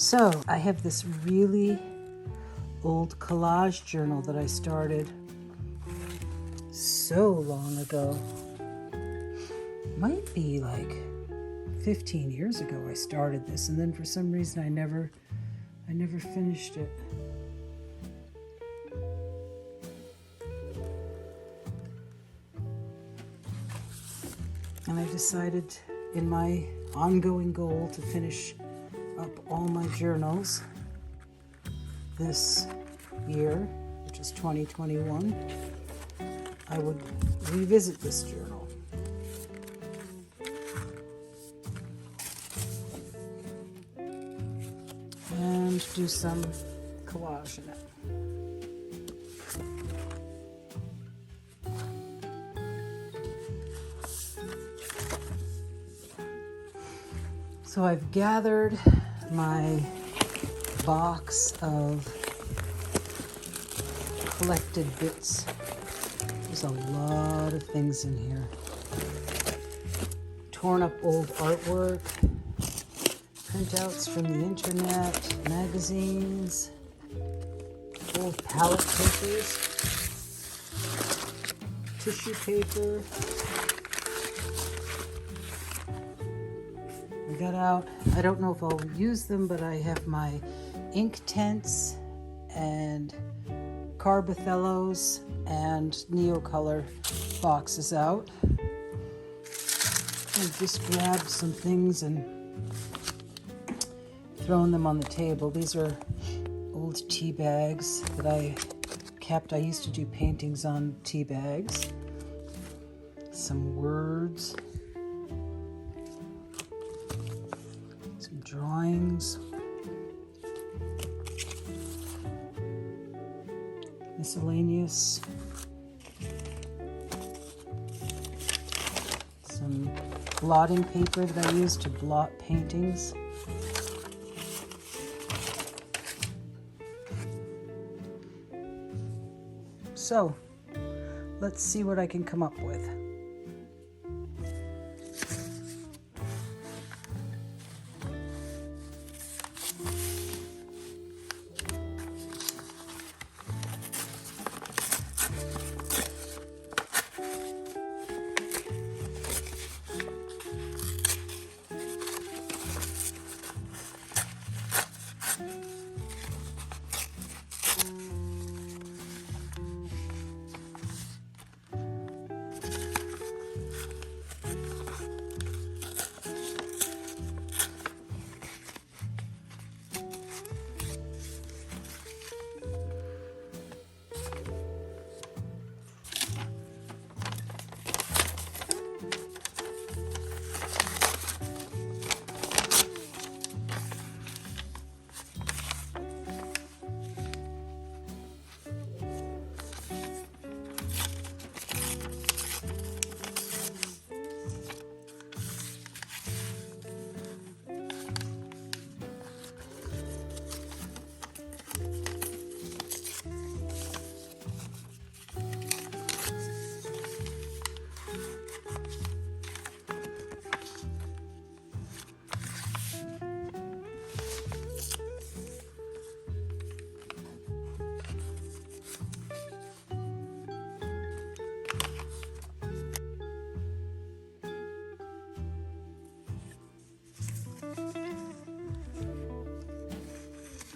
So I have this really old collage journal that I started so long ago. Might be like 15 years ago I started this, and then for some reason I never finished it. And I decided in my ongoing goal to finish up all my journals this year, which is 2021, I would revisit this journal. And do some collage in it. So I've gathered my box of collected bits. There's a lot of things in here. Torn up old artwork, printouts from the internet, magazines, old palette papers, tissue paper. I got out, I don't know if I'll use them, but I have my ink tents and Carbothellos and Neocolor boxes out. I just grabbed some things and thrown them on the table. These are old tea bags that I kept. I used to do paintings on tea bags. Some words. Some drawings. Miscellaneous. Some blotting paper that I use to blot paintings. So, let's see what I can come up with.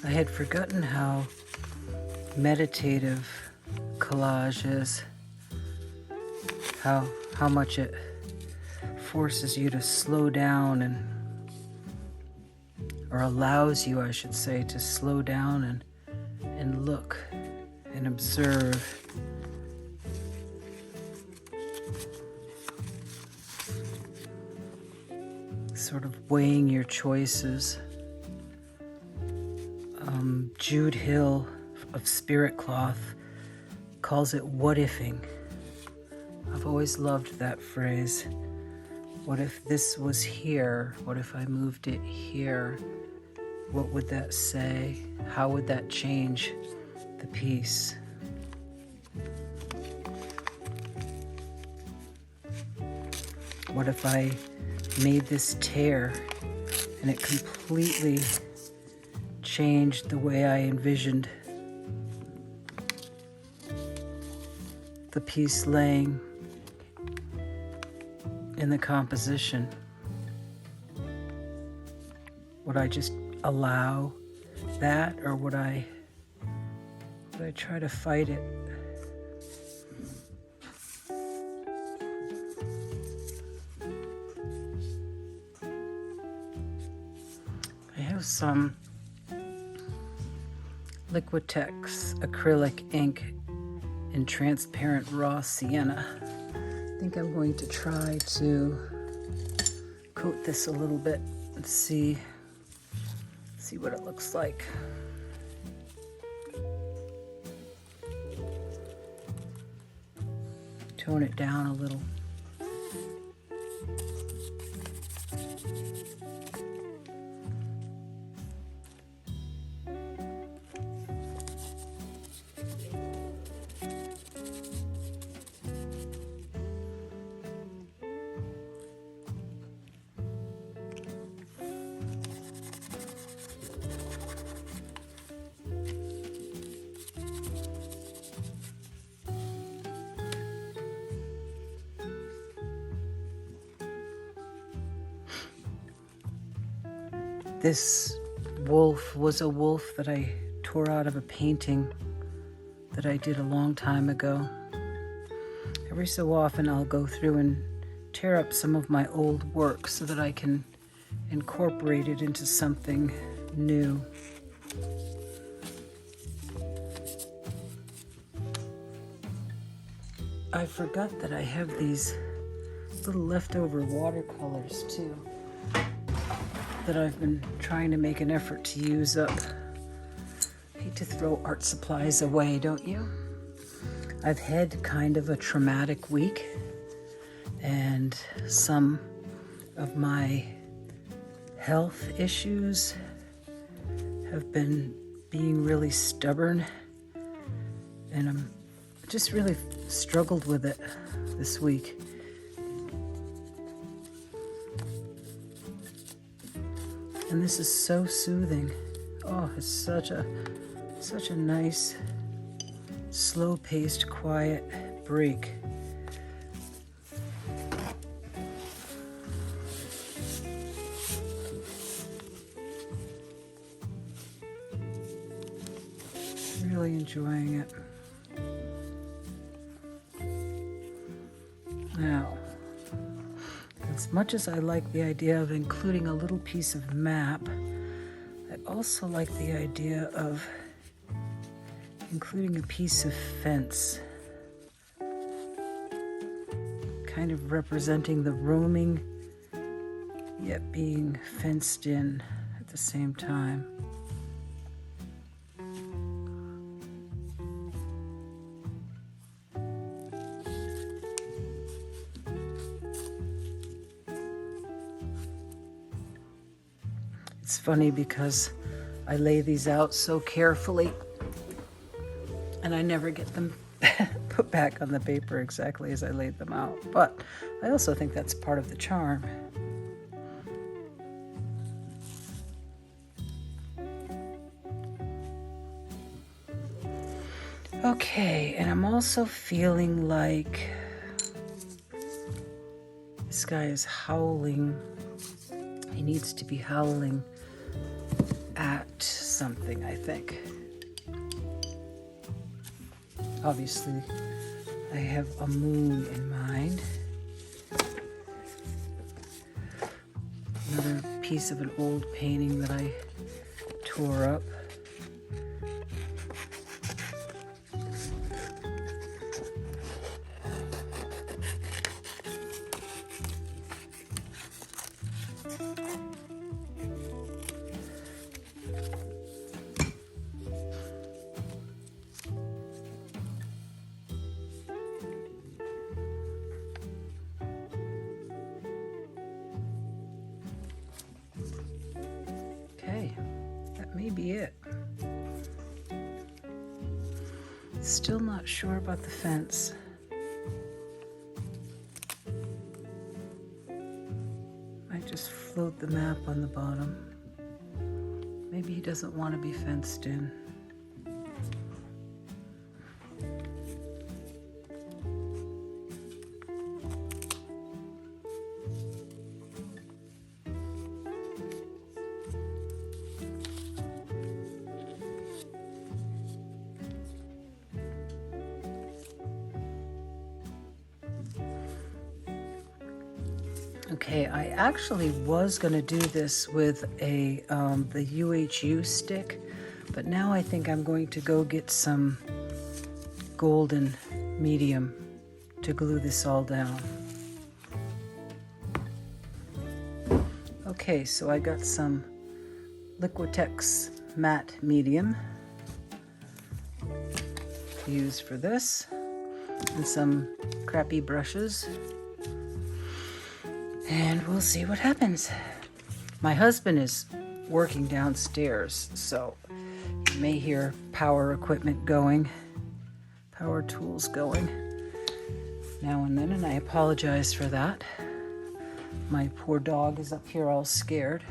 I had forgotten how meditative collage is, how much it forces you to slow down or allows you, I should say, to slow down and look and observe. Sort of weighing your choices. Jude Hill of Spirit Cloth calls it what-ifing. I've always loved that phrase. What if this was here? What if I moved it here? What would that say? How would that change the piece? What if I made this tear and it completely changed the way I envisioned the piece laying in the composition. Would I just allow that, or would I try to fight it? I have some Liquitex acrylic ink in transparent raw sienna. I think I'm going to try to coat this a little bit and see what it looks like. Tone it down a little. This wolf was a wolf that I tore out of a painting that I did a long time ago. Every so often I'll go through and tear up some of my old work so that I can incorporate it into something new. I forgot that I have these little leftover watercolors too, that I've been trying to make an effort to use up. Hate to throw art supplies away, don't you? I've had kind of a traumatic week, and some of my health issues have been being really stubborn, and I'm just really struggled with it this week. And this is so soothing. Oh, it's such a nice, slow-paced, quiet break. Really enjoying it. Now, as much as I like the idea of including a little piece of map, I also like the idea of including a piece of fence, kind of representing the roaming, yet being fenced in at the same time. It's funny because I lay these out so carefully and I never get them put back on the paper exactly as I laid them out. But I also think that's part of the charm. Okay, and I'm also feeling like this guy is howling. He needs to be howling at something, I think. Obviously, I have a moon in mind. Another piece of an old painting that I tore up. May be it. Still not sure about the fence. Might just float the map on the bottom. Maybe he doesn't want to be fenced in. Okay, I actually was going to do this with the UHU stick, but now I think I'm going to go get some golden medium to glue this all down. Okay, so I got some Liquitex matte medium to use for this, and some crappy brushes. And we'll see what happens. My husband is working downstairs, so you may hear power equipment going, power tools going now and then, and I apologize for that. My poor dog is up here all scared.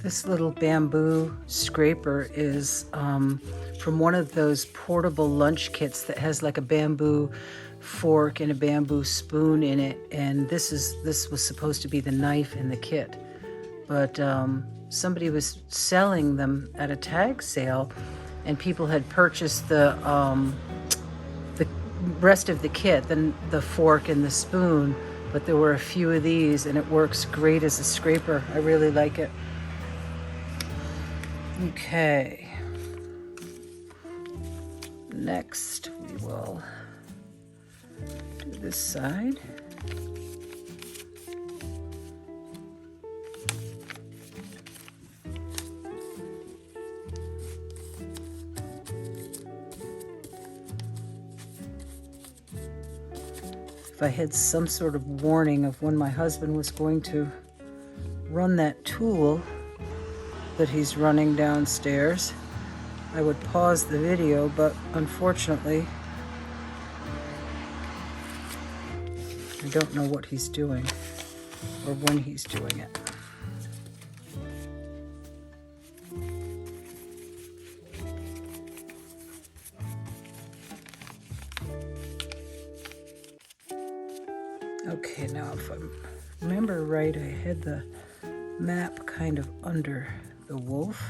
This little bamboo scraper is from one of those portable lunch kits that has like a bamboo fork and a bamboo spoon in it, and this was supposed to be the knife in the kit, but somebody was selling them at a tag sale, and people had purchased the rest of the kit, the fork and the spoon, but there were a few of these, and it works great as a scraper. I really like it. Okay, next we will do this side. If I had some sort of warning of when my husband was going to run that tool that he's running downstairs, I would pause the video, but unfortunately I don't know what he's doing or when he's doing it. Okay, now if I remember right, I had the map kind of under the wolf.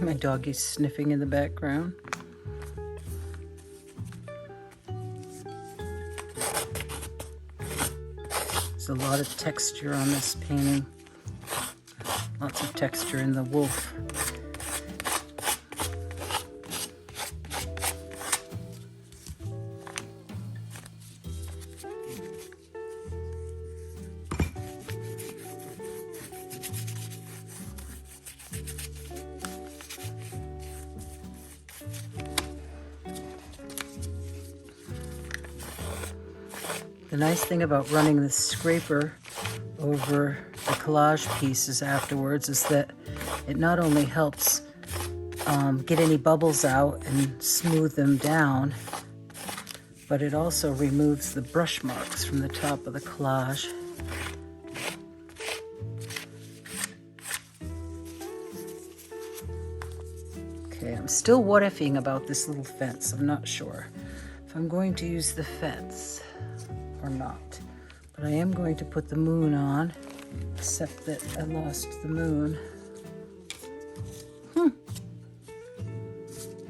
My doggy's sniffing in the background. There's a lot of texture on this painting. Lots of texture in the wolf. The nice thing about running this scraper over the collage pieces afterwards is that it not only helps get any bubbles out and smooth them down, but it also removes the brush marks from the top of the collage. Okay, I'm still what-ifing about this little fence. I'm not sure if I'm going to use the fence or not, but I am going to put the moon on, except that I lost the moon.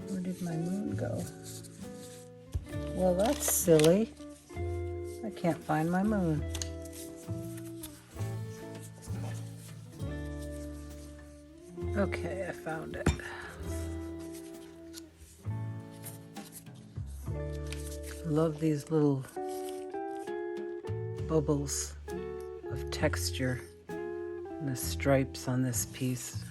Where did my moon go? Well, that's silly. I can't find my moon. Okay, I found it. Love these little bubbles of texture and the stripes on this piece.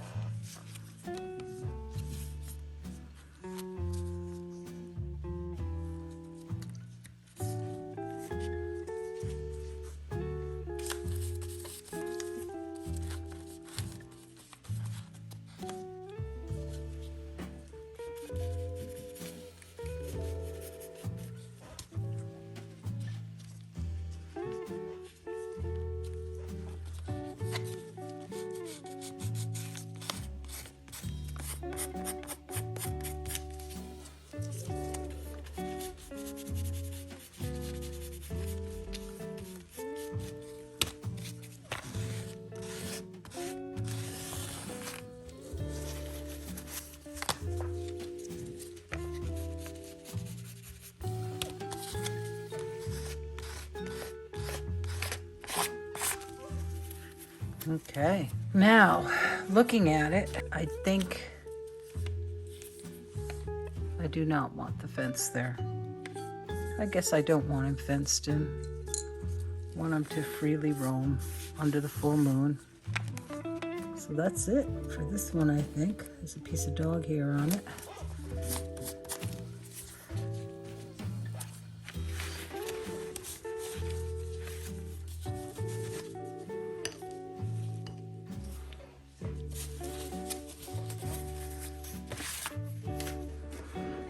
Okay, now looking at it, I think I do not want the fence there. I guess I don't want him fenced in. I want him to freely roam under the full moon. So that's it for this one, I think. There's a piece of dog hair on it.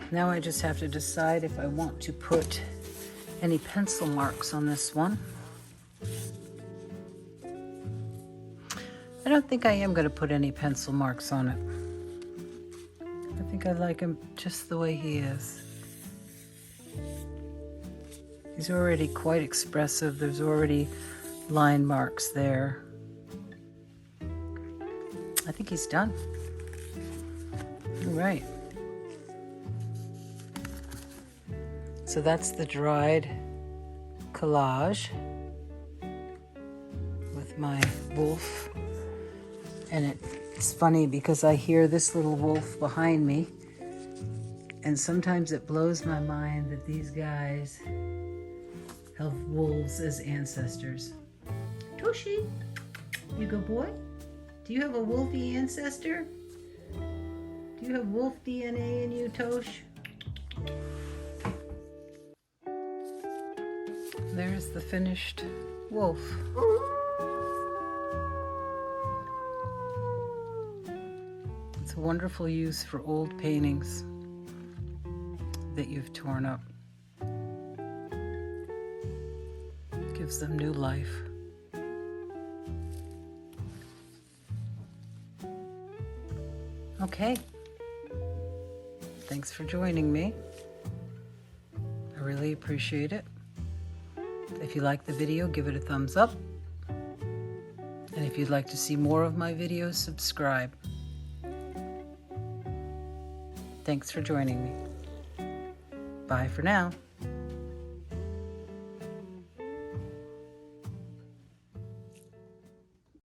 Now I just have to decide if I want to put any pencil marks on this one. I don't think I am going to put any pencil marks on it. I think I like him just the way he is. He's already quite expressive. There's already line marks there. I think he's done. All right. So that's the dried collage with my wolf. And it's funny because I hear this little wolf behind me, and sometimes it blows my mind that these guys have wolves as ancestors. Toshi, you good boy? Do you have a wolfy ancestor? Do you have wolf DNA in you, Tosh? There's the finished wolf. It's a wonderful use for old paintings that you've torn up. Gives them new life. Okay. Thanks for joining me. I really appreciate it. If you like the video, give it a thumbs up. And if you'd like to see more of my videos, subscribe. Thanks for joining me. Bye for now.